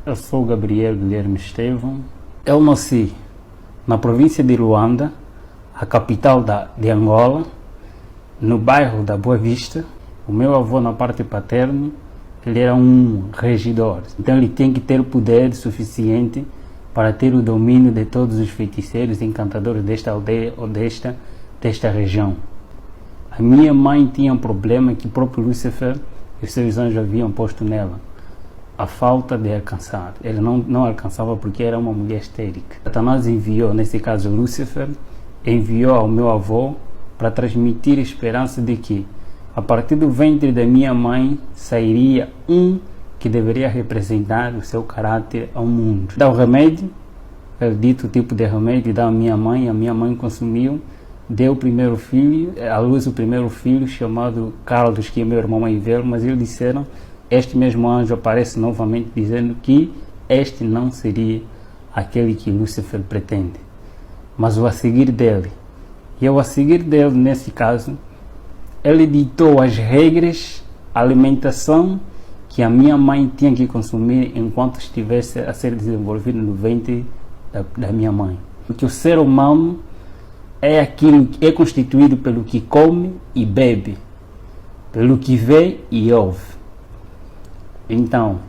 Eu sou Gabriel Guilherme Estevão. Eu nasci na província de Luanda, a capital de Angola, no bairro da Boa Vista. O meu avô, na parte paterna, ele era um regidor. Então ele tem que ter poder suficiente para ter o domínio de todos os feiticeiros e encantadores desta aldeia ou desta região. A minha mãe tinha um problema que o próprio Lúcifer e os seus anjos haviam posto nela: a falta de alcançar. Ele não alcançava porque era uma mulher histérica. Satanás enviou, nesse caso Lúcifer, enviou ao meu avô para transmitir a esperança de que a partir do ventre da minha mãe sairia um que deveria representar o seu caráter ao mundo. Dá o remédio, é o dito tipo de remédio, dá a minha mãe consumiu, deu o primeiro filho, à luz o primeiro filho, chamado Carlos, que é meu irmão mais velho, mas eles disseram, este mesmo anjo aparece novamente dizendo que este não seria aquele que Lúcifer pretende, mas o a seguir dele. E o a seguir dele, nesse caso, ele ditou as regras, a alimentação que a minha mãe tinha que consumir enquanto estivesse a ser desenvolvido no ventre da minha mãe. Porque o ser humano é aquilo que é constituído pelo que come e bebe, pelo que vê e ouve. Então,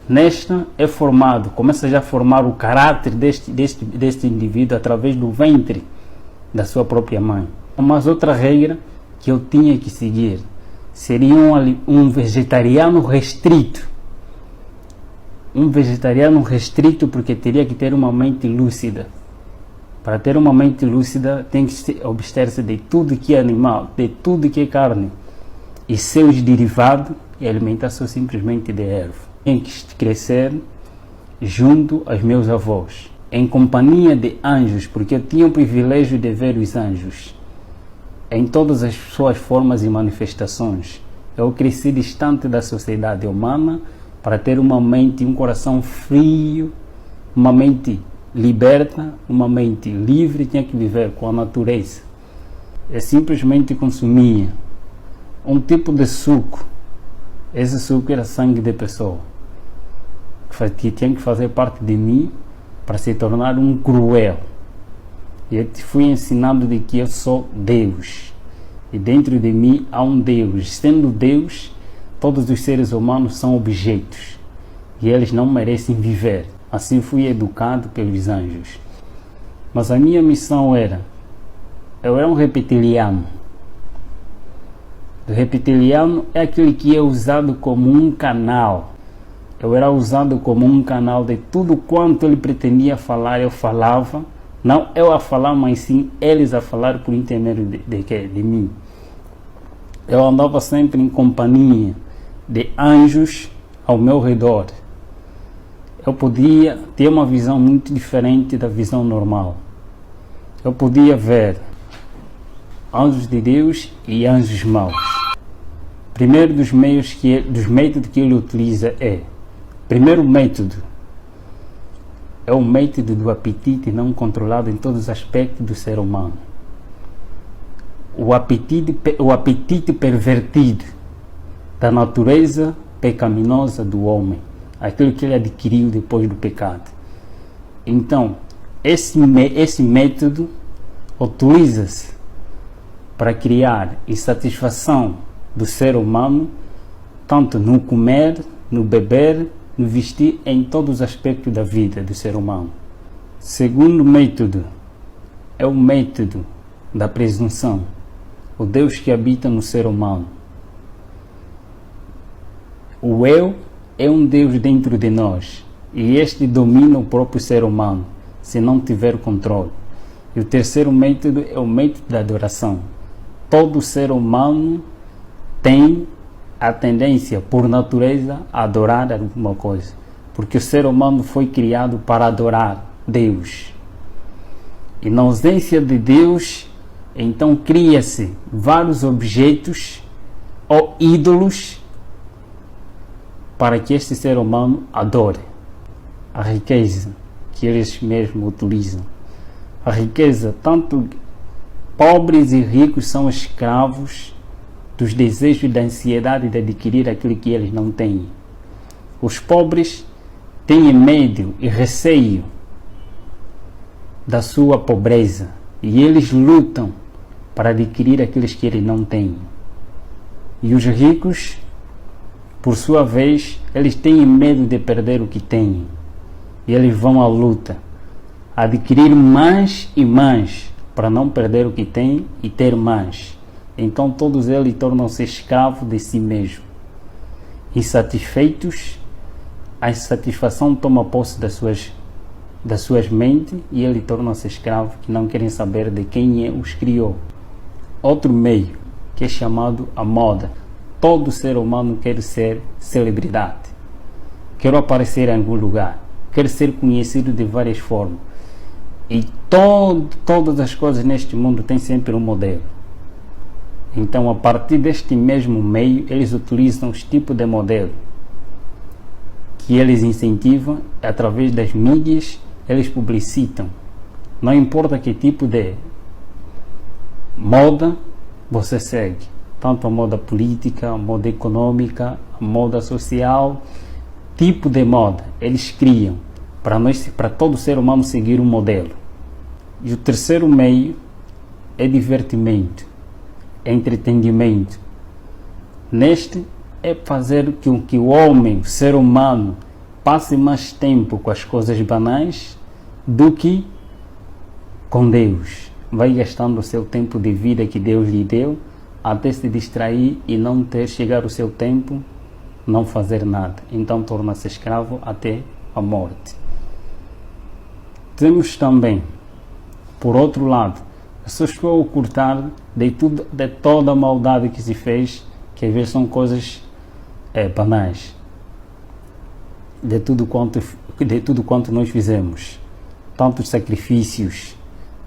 nesta é formado, começa já a formar o caráter deste indivíduo através do ventre da sua própria mãe. Mas outra regra que eu tinha que seguir seria um vegetariano restrito. Um vegetariano restrito porque teria que ter uma mente lúcida. Para ter uma mente lúcida tem que se abster-se de tudo que é animal, de tudo que é carne e seus derivados, e alimentar-se simplesmente de erva. Tem que crescer junto aos meus avós, em companhia de anjos, porque eu tinha o privilégio de ver os anjos em todas as suas formas e manifestações. Eu cresci distante da sociedade humana para ter uma mente e um coração frio, uma mente liberta, uma mente livre. Tinha que viver com a natureza. Eu simplesmente consumia um tipo de suco. Esse suco era sangue de pessoa, que tinha que fazer parte de mim para se tornar um cruel. E eu fui ensinado de que eu sou Deus. E dentro de mim há um Deus. Sendo Deus, todos os seres humanos são objetos. E eles não merecem viver. Assim fui educado pelos anjos. Mas a minha missão eu era um reptiliano. O reptiliano é aquele que é usado como um canal. Eu era usado como um canal de tudo quanto ele pretendia falar, eu falava. Não eu a falar, mas sim eles a falar por intermédio de mim. Eu andava sempre em companhia de anjos ao meu redor. Eu podia ter uma visão muito diferente da visão normal. Eu podia ver anjos de Deus e anjos maus. Primeiro dos métodos que ele utiliza primeiro método é o método do apetite não controlado em todos os aspectos do ser humano. O apetite pervertido da natureza pecaminosa do homem, aquilo que ele adquiriu depois do pecado. Então, esse método utiliza-se para criar insatisfação do ser humano, tanto no comer, no beber, no vestir, em todos os aspectos da vida do ser humano. Segundo método é o método da presunção, o Deus que habita no ser humano. O eu é um Deus dentro de nós e este domina o próprio ser humano se não tiver controle. E o terceiro método é o método da adoração. Todo ser humano tem a tendência, por natureza, a adorar alguma coisa. Porque o ser humano foi criado para adorar Deus. E na ausência de Deus, então cria-se vários objetos ou ídolos para que este ser humano adore. A riqueza que eles mesmos utilizam. A riqueza, tanto pobres e ricos são escravos dos desejos e da ansiedade de adquirir aquilo que eles não têm. Os pobres têm medo e receio da sua pobreza e eles lutam para adquirir aqueles que eles não têm. E os ricos, por sua vez, eles têm medo de perder o que têm e eles vão à luta, adquirir mais e mais para não perder o que têm e ter mais. Então todos eles tornam-se escravos de si mesmos. Insatisfeitos, a insatisfação toma posse das suas mentes e eles tornam-se escravos que não querem saber de quem os criou. Outro meio, que é chamado a moda. Todo ser humano quer ser celebridade, quer aparecer em algum lugar, quer ser conhecido de várias formas. E todas as coisas neste mundo têm sempre um modelo. Então, a partir deste mesmo meio, eles utilizam os tipos de modelo que eles incentivam através das mídias, eles publicitam. Não importa que tipo de moda você segue, tanto a moda política, a moda econômica, a moda social, tipo de moda, eles criam para todo ser humano seguir um modelo. E o terceiro meio é divertimento, é entretenimento. Neste é fazer com que o homem, o ser humano, passe mais tempo com as coisas banais do que com Deus. Vai gastando o seu tempo de vida que Deus lhe deu até se distrair e não chegar o seu tempo, não fazer nada. Então torna-se escravo até a morte. Temos também, por outro lado, as pessoas que vão ocultar de toda a maldade que se fez, que às vezes são coisas banais, de tudo quanto nós fizemos, tantos sacrifícios,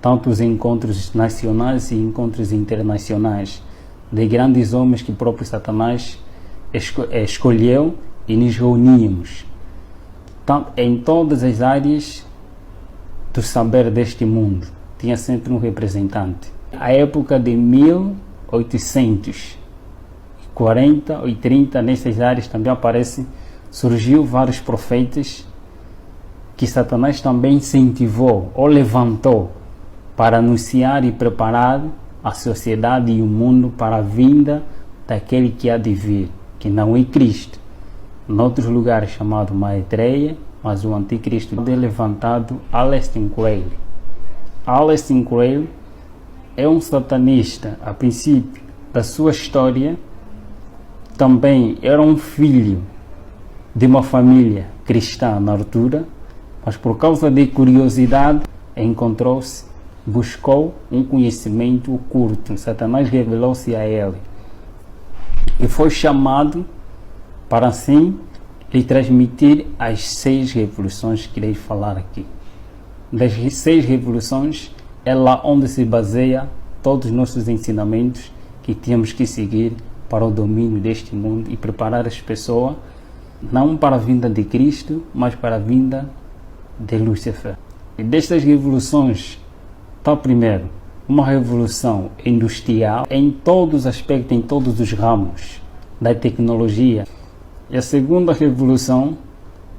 tantos encontros nacionais e encontros internacionais, de grandes homens que o próprio Satanás escolheu e nos reuníamos em todas as áreas do saber deste mundo. Tinha sempre um representante. A época de 1840 ou 30, nessas áreas também surgiu vários profetas que Satanás também incentivou ou levantou para anunciar e preparar a sociedade e o mundo para a vinda daquele que há de vir, que não é Cristo. Em outros lugares chamado Maitreya, mas o anticristo é levantado Aleister Crowley. Aleister Crowley é um satanista. A princípio da sua história, também era um filho de uma família cristã na altura, mas por causa de curiosidade buscou um conhecimento oculto. Satanás revelou-se a ele e foi chamado para assim lhe transmitir as 6 revoluções que irei falar aqui. Das 6 revoluções é lá onde se baseia todos os nossos ensinamentos que temos que seguir para o domínio deste mundo e preparar as pessoas não para a vinda de Cristo, mas para a vinda de Lúcifer. E destas revoluções, está primeiro uma revolução industrial em todos os aspectos, em todos os ramos da tecnologia. E a segunda revolução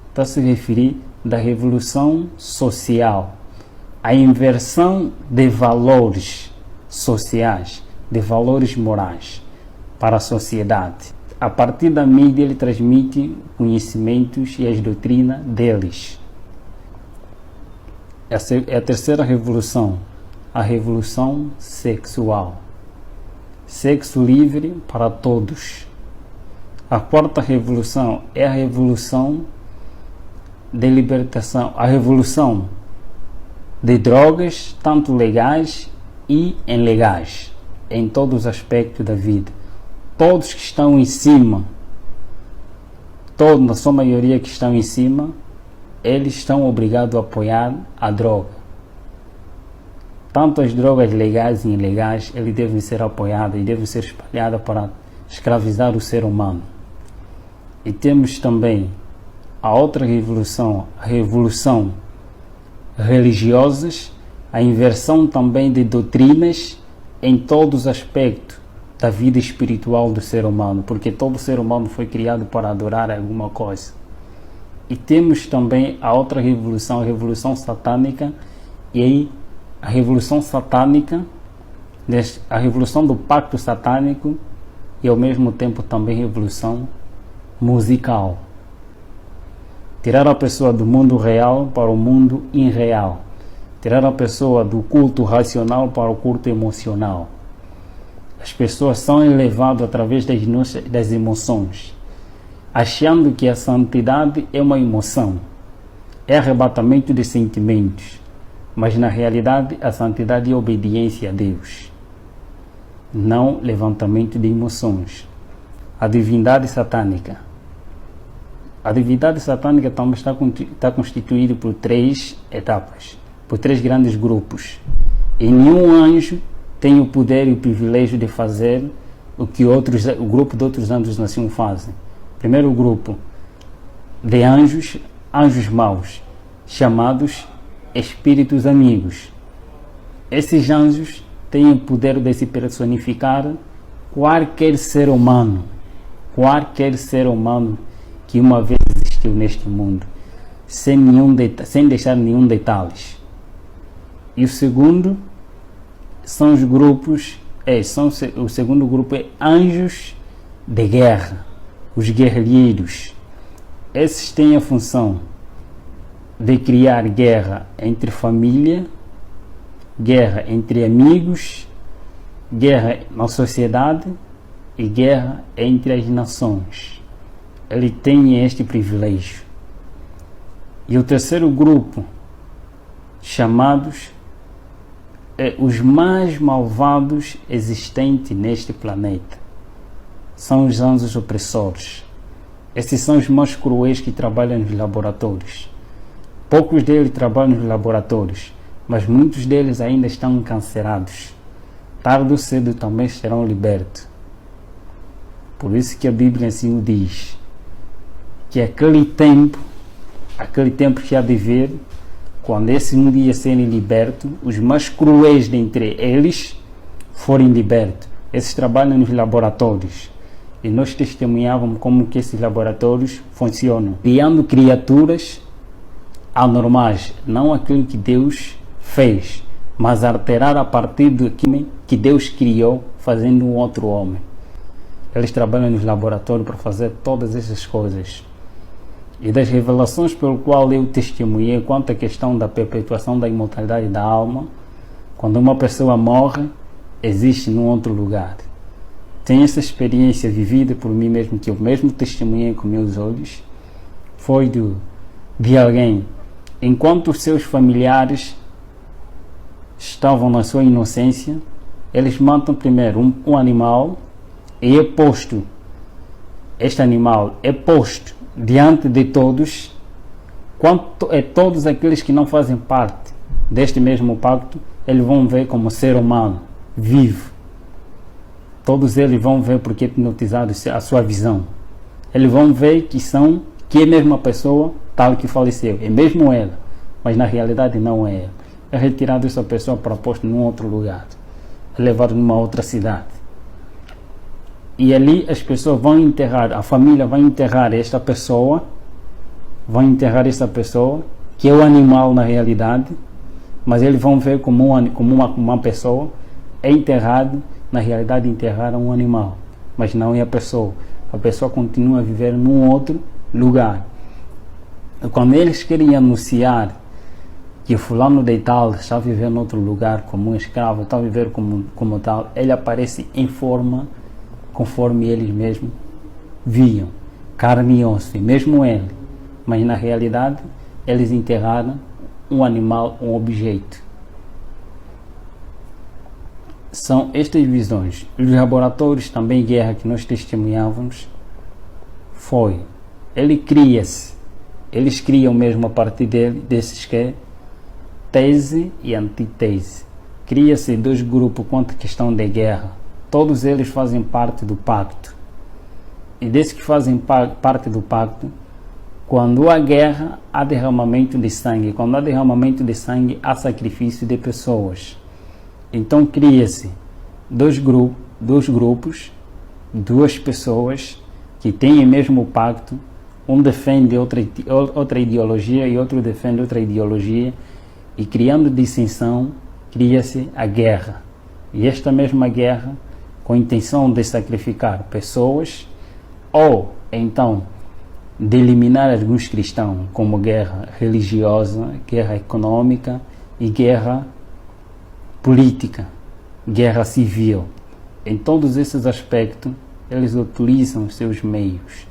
está a se referir da revolução social, a inversão de valores sociais, de valores morais para a sociedade. A partir da mídia ele transmite conhecimentos e as doutrinas deles. Essa é a terceira revolução, a revolução sexual. Sexo livre para todos. A quarta revolução é a revolução de libertação, a revolução de drogas, tanto legais e ilegais, em todos os aspectos da vida. Todos que estão em cima, na sua maioria que estão em cima, eles estão obrigados a apoiar a droga. Tanto as drogas legais e ilegais, eles devem ser apoiadas e devem ser espalhadas para escravizar o ser humano. E temos também a outra revolução, a revolução religiosas, a inversão também de doutrinas em todos os aspectos da vida espiritual do ser humano, porque todo ser humano foi criado para adorar alguma coisa. E temos também a outra revolução, a revolução satânica, e aí a revolução satânica, a revolução do pacto satânico e ao mesmo tempo também revolução musical. Tirar a pessoa do mundo real para o mundo irreal. Tirar a pessoa do culto racional para o culto emocional. As pessoas são elevadas através das emoções, achando que a santidade é uma emoção, é arrebatamento de sentimentos, mas na realidade a santidade é obediência a Deus, não levantamento de emoções. A divindade satânica. A divindade satânica também está constituída por 3 etapas, por 3 grandes grupos. E nenhum anjo tem o poder e o privilégio de fazer o que o grupo de outros anjos nasciam fazem. Primeiro grupo de anjos, anjos maus, chamados espíritos amigos. Esses anjos têm o poder de se personificar qualquer ser humano que uma vez existiu neste mundo, sem deixar nenhum detalhes. E o segundo são os grupos, o segundo grupo é anjos de guerra, os guerrilheiros. Esses têm a função de criar guerra entre família, guerra entre amigos, guerra na sociedade e guerra entre as nações. Ele tem este privilégio. E o terceiro grupo, chamados os mais malvados existentes neste planeta, são os anjos opressores. Esses são os mais cruéis que trabalham nos laboratórios. Poucos deles trabalham nos laboratórios, mas muitos deles ainda estão encarcerados. Tarde ou cedo também serão libertos. Por isso que a Bíblia assim o diz, que aquele tempo que há de vir, quando esse um dia serem libertos, os mais cruéis dentre eles forem libertos. Esses trabalham nos laboratórios. E nós testemunhávamos como que esses laboratórios funcionam, criando criaturas anormais, não aquilo que Deus fez, mas alterar a partir do que Deus criou, fazendo um outro homem. Eles trabalham nos laboratórios para fazer todas essas coisas. E das revelações pelo qual eu testemunhei quanto à questão da perpetuação da imortalidade da alma, quando uma pessoa morre, existe num outro lugar. Tem essa experiência vivida por mim mesmo, que eu mesmo testemunhei com meus olhos, foi de alguém, enquanto os seus familiares estavam na sua inocência, eles matam primeiro um animal e este animal é posto diante de todos, quanto é todos aqueles que não fazem parte deste mesmo pacto, eles vão ver como ser humano, vivo. Todos eles vão ver porque é hipnotizado a sua visão. Eles vão ver que é a mesma pessoa tal que faleceu, é mesmo ela, mas na realidade não é ela. É retirado essa pessoa para posto num outro lugar, é levado numa outra cidade. E ali as pessoas vão enterrar, a família vai enterrar esta pessoa, que é o animal na realidade, mas eles vão ver como uma pessoa, é enterrado, na realidade enterraram um animal, mas não é a pessoa continua a viver num outro lugar. E quando eles querem anunciar que fulano de tal está vivendo em outro lugar como um escravo, está a viver como tal, ele aparece em forma conforme eles mesmos viam, carne e osso, mesmo ele, mas na realidade eles enterraram um animal, um objeto. São estas visões. Os laboratórios também, guerra que nós testemunhávamos, eles criam mesmo a partir desses que é tese e antítese. Cria-se 2 grupos quanto à questão de guerra. Todos eles fazem parte do pacto. E desses que fazem parte do pacto, quando há guerra, há derramamento de sangue. Quando há derramamento de sangue, há sacrifício de pessoas. Então cria-se 2 grupos, 2 pessoas que têm o mesmo pacto, Um defende outra ideologia e outro defende outra ideologia, e criando dissensão, cria-se a guerra. E esta mesma guerra, com a intenção de sacrificar pessoas, ou então de eliminar alguns cristãos, como guerra religiosa, guerra econômica e guerra política, guerra civil. Em todos esses aspectos, eles utilizam os seus meios,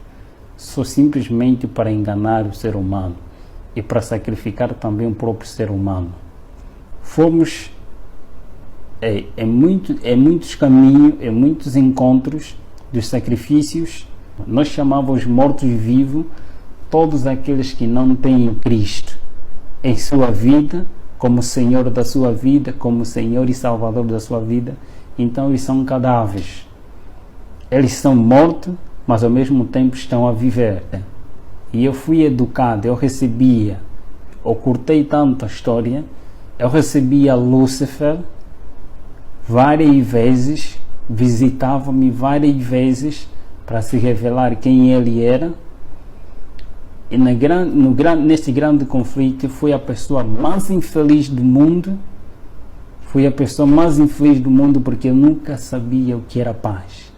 só simplesmente para enganar o ser humano e para sacrificar também o próprio ser humano. Fomos em muitos caminhos, em muitos encontros dos sacrifícios. Nós chamamos mortos-vivos todos aqueles que não têm Cristo em sua vida, como Senhor da sua vida, como Senhor e Salvador da sua vida. Então eles são cadáveres. Eles são mortos, mas ao mesmo tempo estão a viver. E eu fui educado, eu curtei tanto a história, eu recebia Lúcifer várias vezes, visitava-me várias vezes para se revelar quem ele era. E neste grande conflito, fui a pessoa mais infeliz do mundo. Fui a pessoa mais infeliz do mundo porque eu nunca sabia o que era paz.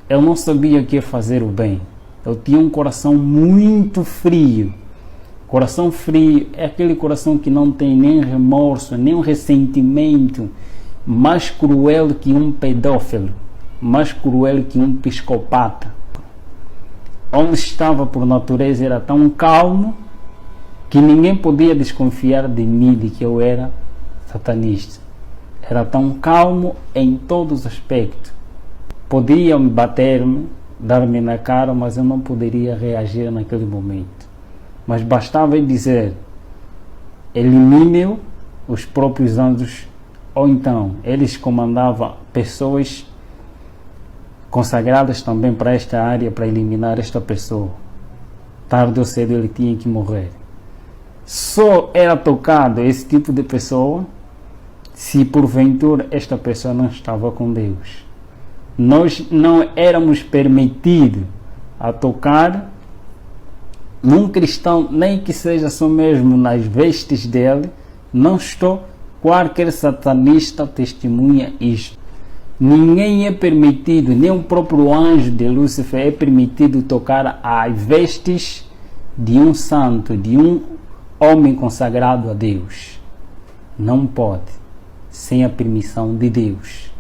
Eu não sabia o que é fazer o bem. Eu tinha um coração muito frio. Coração frio é aquele coração que não tem nem remorso, nem um ressentimento, mais cruel que um pedófilo, mais cruel que um psicopata. Onde estava por natureza era tão calmo que ninguém podia desconfiar de mim, de que eu era satanista. Era tão calmo em todos os aspectos. Podiam bater-me, dar-me na cara, mas eu não poderia reagir naquele momento. Mas bastava dizer: elimine os próprios anjos, ou então eles comandavam pessoas consagradas também para esta área, para eliminar esta pessoa. Tarde ou cedo ele tinha que morrer. Só era tocado esse tipo de pessoa se porventura esta pessoa não estava com Deus. Nós não éramos permitidos a tocar num cristão, nem que seja só mesmo nas vestes dele. Não estou, qualquer satanista testemunha isto. Ninguém é permitido, nem o próprio anjo de Lúcifer é permitido tocar as vestes de um santo, de um homem consagrado a Deus. Não pode, sem a permissão de Deus.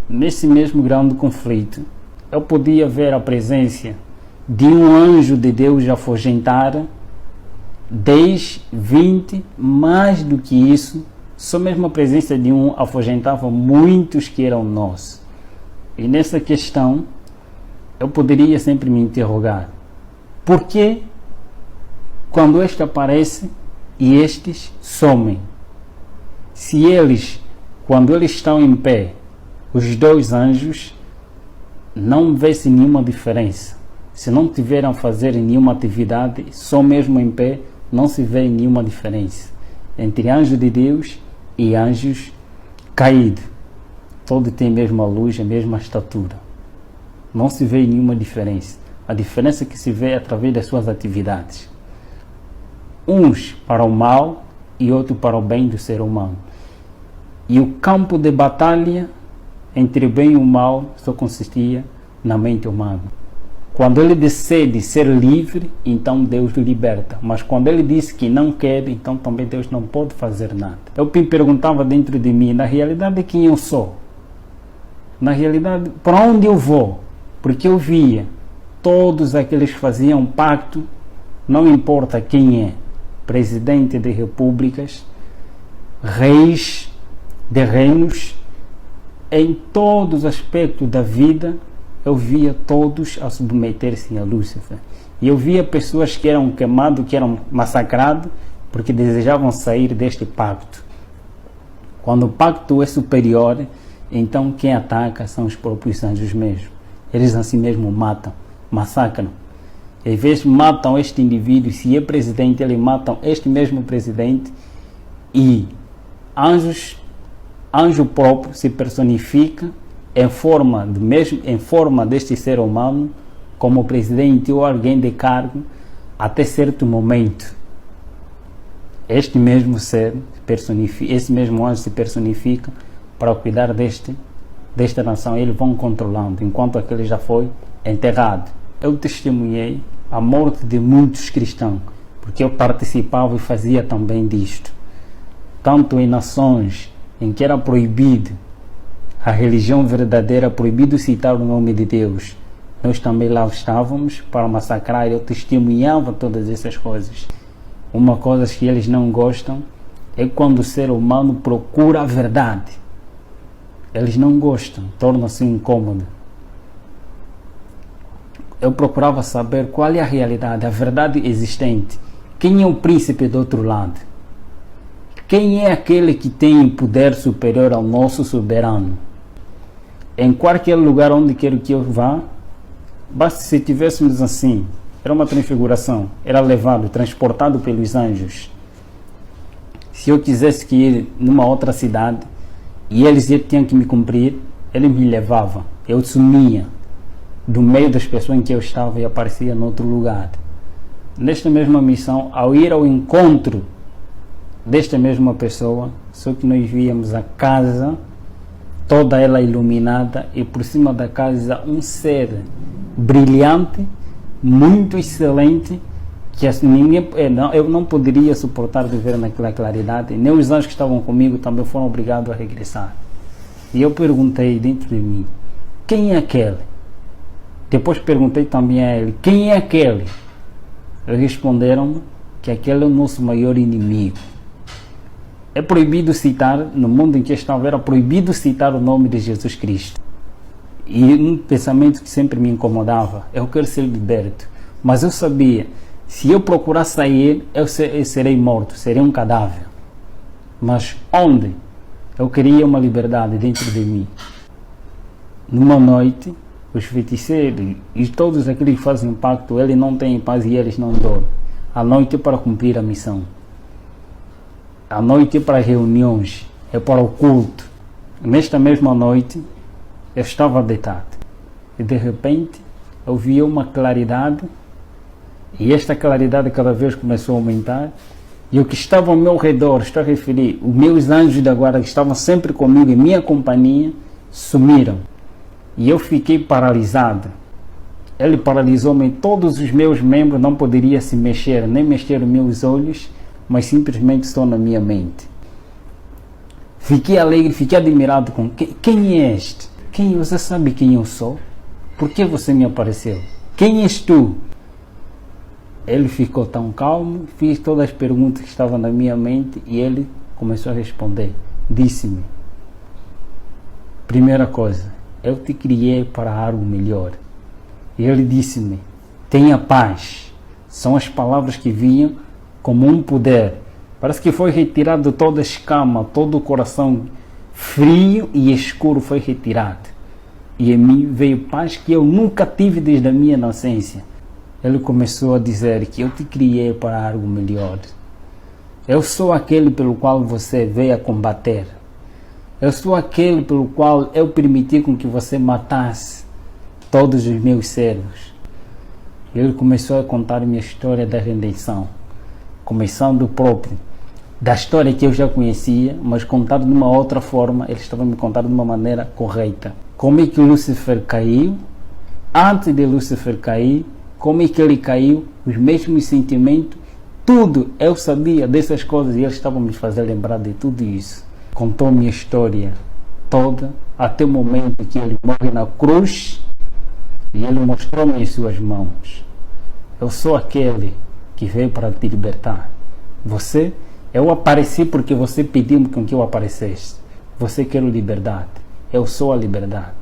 Nesse mesmo grande conflito, eu podia ver a presença de um anjo de Deus afugentar 10, 20, mais do que isso. Só mesmo a presença de um afugentava muitos que eram nós. E nessa questão, eu poderia sempre me interrogar: por que quando este aparece e estes somem? Se eles, quando eles estão em pé, os dois anjos, não vê-se nenhuma diferença. Se não tiveram a fazer nenhuma atividade, só mesmo em pé, não se vê nenhuma diferença entre anjo de Deus e anjos caídos. Todos têm a mesma luz, a mesma estatura. Não se vê nenhuma diferença. A diferença que se vê é através das suas atividades. Uns para o mal e outro para o bem do ser humano. E o campo de batalha entre o bem e o mal só consistia na mente humana. Quando ele decide ser livre, então Deus o liberta. Mas quando ele diz que não quer, então também Deus não pode fazer nada. Eu me perguntava dentro de mim, na realidade, quem eu sou? Na realidade, para onde eu vou? Porque eu via todos aqueles que faziam pacto, não importa quem é, presidente de repúblicas, reis de reinos, em todos os aspectos da vida, eu via todos a submeter-se a Lúcifer. E eu via pessoas que eram queimadas, que eram massacradas, porque desejavam sair deste pacto. Quando o pacto é superior, então quem ataca são os próprios anjos mesmo. Eles assim mesmo matam, massacram. E às vezes matam este indivíduo, se é presidente, eles matam este mesmo presidente. E anjo próprio se personifica em forma deste ser humano como presidente ou alguém de cargo até certo momento. Este mesmo ser esse mesmo anjo se personifica para cuidar desta nação. Eles vão controlando, enquanto aquele já foi enterrado. Eu testemunhei a morte de muitos cristãos, porque eu participava e fazia também disto. Tanto em nações em que era proibido a religião verdadeira, proibido citar o nome de Deus, nós também lá estávamos para massacrar. Eu testemunhava todas essas coisas. Uma coisa que eles não gostam é quando o ser humano procura a verdade. Eles não gostam, torna-se incômodo. Eu procurava saber qual é a realidade, a verdade existente. Quem é o príncipe do outro lado? Quem é aquele que tem poder superior ao nosso soberano? Em qualquer lugar onde quer que eu vá, basta se tivéssemos assim, era uma transfiguração, era levado, transportado pelos anjos. Se eu quisesse que ir numa outra cidade e eles tinham que me cumprir, ele me levava, eu sumia do meio das pessoas em que eu estava e aparecia em outro lugar. Nesta mesma missão, ao ir ao encontro desta mesma pessoa, só que nós víamos a casa toda ela iluminada e por cima da casa um ser brilhante, muito excelente, que eu não poderia suportar de ver naquela claridade. Nem os anjos que estavam comigo também foram obrigados a regressar. E eu perguntei dentro de mim, quem é aquele? Depois perguntei também a ele, quem é aquele? Eles responderam que aquele é o nosso maior inimigo. É proibido citar, no mundo em que estava, era proibido citar o nome de Jesus Cristo. E um pensamento que sempre me incomodava, eu quero ser liberto. Mas eu sabia, se eu procurar sair, eu serei morto, serei um cadáver. Mas onde? Eu queria uma liberdade dentro de mim. Numa noite, os feiticeiros e todos aqueles que fazem pacto, eles não têm paz e eles não dormem. A noite é para cumprir a missão. A noite é para reuniões, é para o culto. Nesta mesma noite, eu estava deitado. E de repente, eu vi uma claridade. E esta claridade cada vez começou a aumentar. E o que estava ao meu redor, estou a referir, os meus anjos da guarda que estavam sempre comigo, em minha companhia, sumiram. E eu fiquei paralisado. Ele paralisou-me, todos os meus membros, não poderia se mexer, nem mexer os meus olhos, mas simplesmente estou na minha mente. Fiquei alegre, fiquei admirado com quem é este? Você sabe quem eu sou? Por que você me apareceu? Quem és tu? Ele ficou tão calmo, fiz todas as perguntas que estavam na minha mente e ele começou a responder. Disse-me, primeira coisa, eu te criei para algo melhor. E ele disse-me, tenha paz. São as palavras que vinham como um poder. Parece que foi retirado toda a escama, todo o coração frio e escuro foi retirado. E em mim veio paz que eu nunca tive desde a minha nascença. Ele começou a dizer que eu te criei para algo melhor. Eu sou aquele pelo qual você veio a combater. Eu sou aquele pelo qual eu permiti com que você matasse todos os meus servos. Ele começou a contar minha história da redenção, começando da história que eu já conhecia, mas contado de uma outra forma. Ele estava me contando de uma maneira correta. Como é que Lúcifer caiu? Antes de Lúcifer cair, como é que ele caiu? Os mesmos sentimentos, tudo. Eu sabia dessas coisas e eles estavam me fazendo lembrar de tudo isso. Contou minha história toda, até o momento que ele morre na cruz e ele mostrou-me em suas mãos. Eu sou aquele que veio para te libertar. Eu apareci porque você pediu com que eu aparecesse. Você quer liberdade, eu sou a liberdade.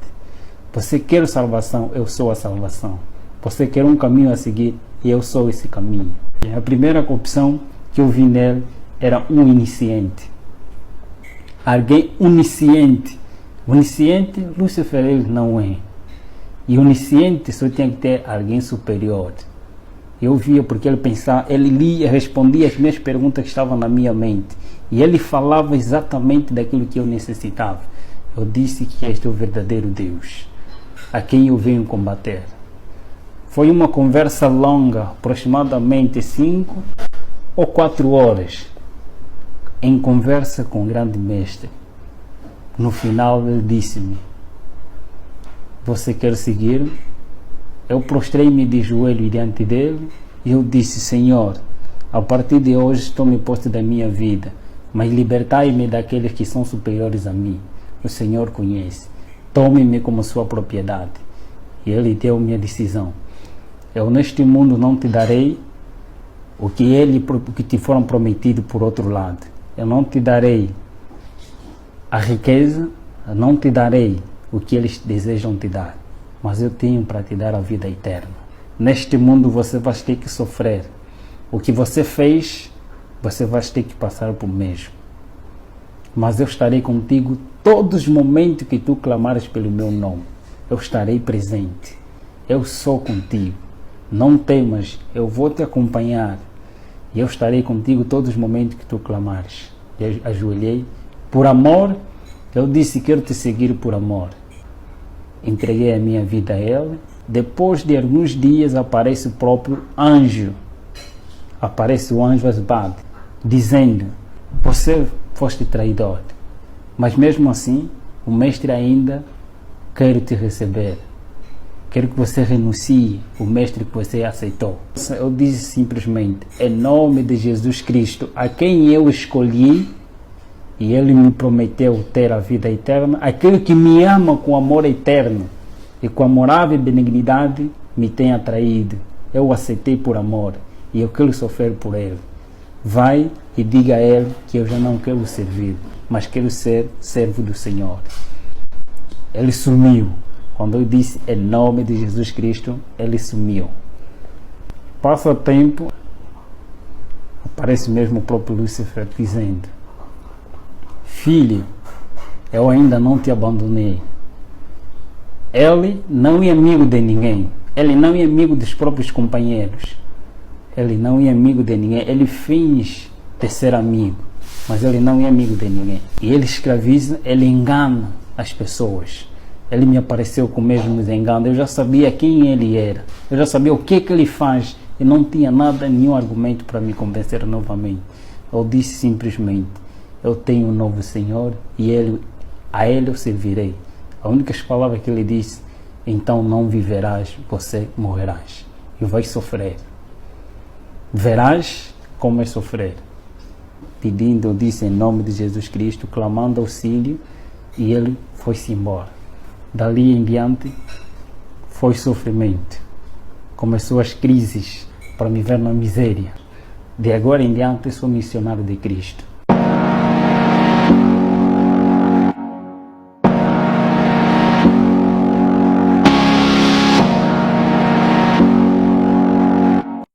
Você quer salvação, eu sou a salvação. Você quer um caminho a seguir e eu sou esse caminho. E a primeira opção que eu vi nele era um iniciante. Alguém onisciente. Onisciente, Lúcifer ele não é. E onisciente só tinha que ter alguém superior. Eu via porque ele pensava, ele lia, respondia as minhas perguntas que estavam na minha mente. E ele falava exatamente daquilo que eu necessitava. Eu disse que este é o verdadeiro Deus, a quem eu venho combater. Foi uma conversa longa, aproximadamente 5 ou 4 horas, em conversa com o grande mestre. No final ele disse-me: você quer seguir? Eu prostrei-me de joelho diante dele e eu disse: Senhor, a partir de hoje tome posse da minha vida, mas libertai-me daqueles que são superiores a mim. O Senhor conhece. Tome-me como sua propriedade. E ele deu minha decisão. Eu neste mundo não te darei o que te foram prometido por outro lado. Eu não te darei a riqueza, eu não te darei o que eles desejam te dar, mas eu tenho para te dar a vida eterna. Neste mundo você vai ter que sofrer. O que você fez, você vai ter que passar por mesmo. Mas eu estarei contigo todos os momentos que tu clamares pelo meu nome. Eu estarei presente. Eu sou contigo. Não temas, eu vou te acompanhar. E eu estarei contigo todos os momentos que tu clamares. Eu ajoelhei. Por amor, eu disse: quero te seguir por amor. Entreguei a minha vida a ele. Depois de alguns dias aparece o próprio anjo. Aparece o anjo Asbad, dizendo: você foste traidor, mas mesmo assim o mestre ainda quer te receber. Quero que você renuncie o mestre que você aceitou. Eu disse simplesmente: em nome de Jesus Cristo, a quem eu escolhi, e ele me prometeu ter a vida eterna, aquele que me ama com amor eterno e com amorável benignidade me tem atraído. Eu o aceitei por amor e eu quero sofrer por ele. Vai e diga a ele que eu já não quero servir, mas quero ser servo do Senhor. Ele sumiu. Quando eu disse em nome de Jesus Cristo, ele sumiu. Passa o tempo, aparece mesmo o próprio Lúcifer dizendo: filho, eu ainda não te abandonei. Ele não é amigo de ninguém. Ele não é amigo dos próprios companheiros. Ele não é amigo de ninguém. Ele finge de ser amigo, mas ele não é amigo de ninguém. E ele escraviza, ele engana as pessoas. Ele me apareceu com o mesmo engano. Eu já sabia quem ele era. Eu já sabia o que ele faz. E não tinha nenhum argumento para me convencer novamente. Eu disse simplesmente: eu tenho um novo Senhor e a ele eu servirei. A única palavra que ele disse: então não viverás, você morrerás. E vais sofrer. Verás como é sofrer. Pedindo, eu disse em nome de Jesus Cristo, clamando auxílio, e ele foi-se embora. Dali em diante foi sofrimento. Começou as crises para me ver na miséria. De agora em diante sou missionário de Cristo.